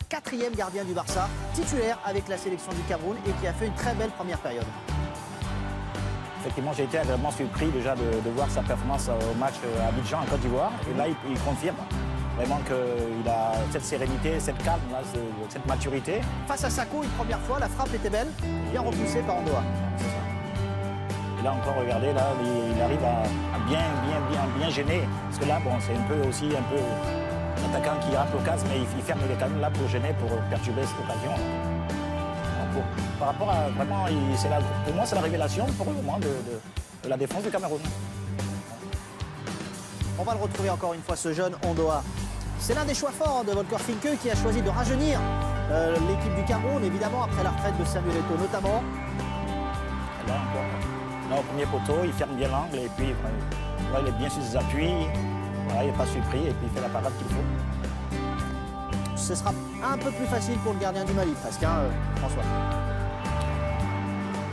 4e gardien du Barça, titulaire avec la sélection du Cameroun et qui a fait une très belle première période. Effectivement, j'ai été agréablement surpris déjà de voir sa performance au match à Abidjan, en Côte d'Ivoire. Et là, il confirme vraiment qu'il a cette sérénité, cette calme, là, cette maturité. Face à Sako, une première fois, la frappe était belle, bien repoussée par Ondoa. Et là encore, regardez, là, il arrive à bien gêner. Parce que là, bon, c'est un peu un attaquant qui rate l'occasion, mais il ferme les canons là pour gêner, pour perturber cette occasion. Par rapport à vraiment, pour moi, c'est la révélation pour le moment de la défense du Cameroun. On va le retrouver encore une fois, ce jeune Ondoa. C'est l'un des choix forts de Volker Finke qui a choisi de rajeunir l'équipe du Cameroun, évidemment, après la retraite de Samuel Eto'o notamment. Là, encore, là, au premier poteau, il ferme bien l'angle et puis là, il est bien sur ses appuis. Voilà, il n'est pas surpris et puis il fait la parade qu'il faut. Ce sera un peu plus facile pour le gardien du Mali, presque, hein, François.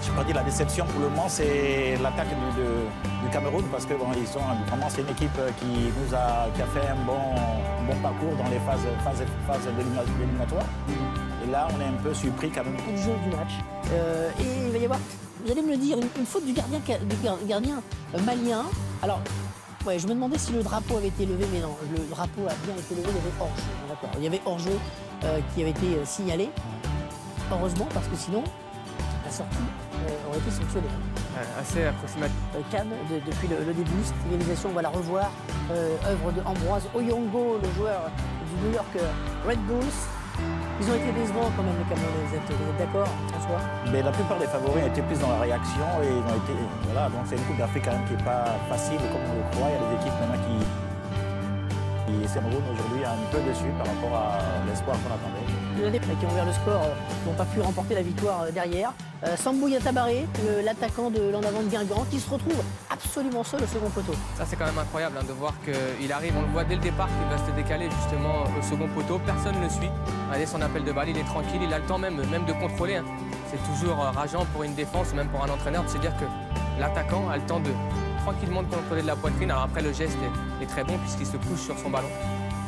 Je n'ai pas dit la déception pour le moment, c'est l'attaque du Cameroun parce que bon, vraiment c'est une équipe qui a fait un bon parcours dans les phases éliminatoires. Et là, on est un peu surpris quand même. Le jeu du match. Et il va y avoir, vous allez me le dire, une faute du gardien malien. Alors, ouais, je me demandais si le drapeau avait été levé, mais non, le drapeau a bien été levé, il y avait hors-jeu. D'accord. Il y avait hors-jeu qui avait été signalé. Heureusement, parce que sinon, la sortie aurait été sanctionnée. Assez approximatif. Cannes, depuis le début, cette égalisation, on va la revoir. Œuvre de Ambroise Oyongo, le joueur du New York Red Bulls. Ils ont été décevants quand même, les Camerounais. Vous êtes d'accord, François? Mais la plupart des favoris ont été plus dans la réaction et ils ont été. Voilà, donc c'est une Coupe d'Afrique quand même qui n'est pas facile comme on le croit. Il y a des équipes maintenant qui. Cameroun aujourd'hui est un peu déçu par rapport à l'espoir qu'on attendait. Les qui ont ouvert le score n'ont pas pu remporter la victoire derrière. Sambou Yatabaré, l'attaquant de l'en avant de Guingamp, qui se retrouve absolument seul au second poteau. Ça, c'est quand même incroyable de voir qu'il arrive. On le voit dès le départ qu'il va se décaler justement au second poteau. Personne ne le suit. Regardez son appel de balle, il est tranquille, il a le temps même de contrôler. Hein. C'est toujours rageant pour une défense, même pour un entraîneur, de se dire que l'attaquant a le temps de tranquillement de contrôler de la poitrine. Alors après, le geste est très bon puisqu'il se couche sur son ballon.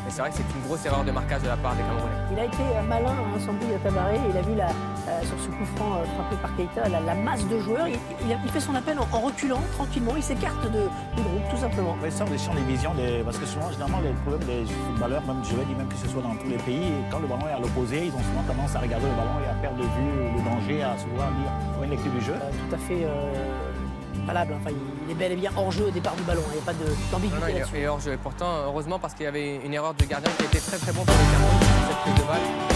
Et c'est vrai que c'est une grosse erreur de marquage de la part des Camerounais. Il a été malin, hein, Sambou Yatabaré. Il a vu sur ce coup franc frappé par Keita la masse de joueurs. Il fait son appel en reculant tranquillement. Il s'écarte du groupe, tout simplement. Il sort des champs des visions, parce que souvent, généralement, les problèmes des footballeurs, même je vais dire même que ce soit dans tous les pays, quand le ballon est à l'opposé, ils ont souvent tendance à regarder le ballon et à perdre de vue le danger, à souvent lire une lecture du jeu. Tout à fait valable. Enfin, il est bel et bien hors-jeu au départ du ballon. Il n'y a pas d'ambiguïté là-dessus. Il est hors-jeu. Et pourtant, heureusement, parce qu'il y avait une erreur du gardien qui était très très bon pour le Cameroun sur cette prise de balle.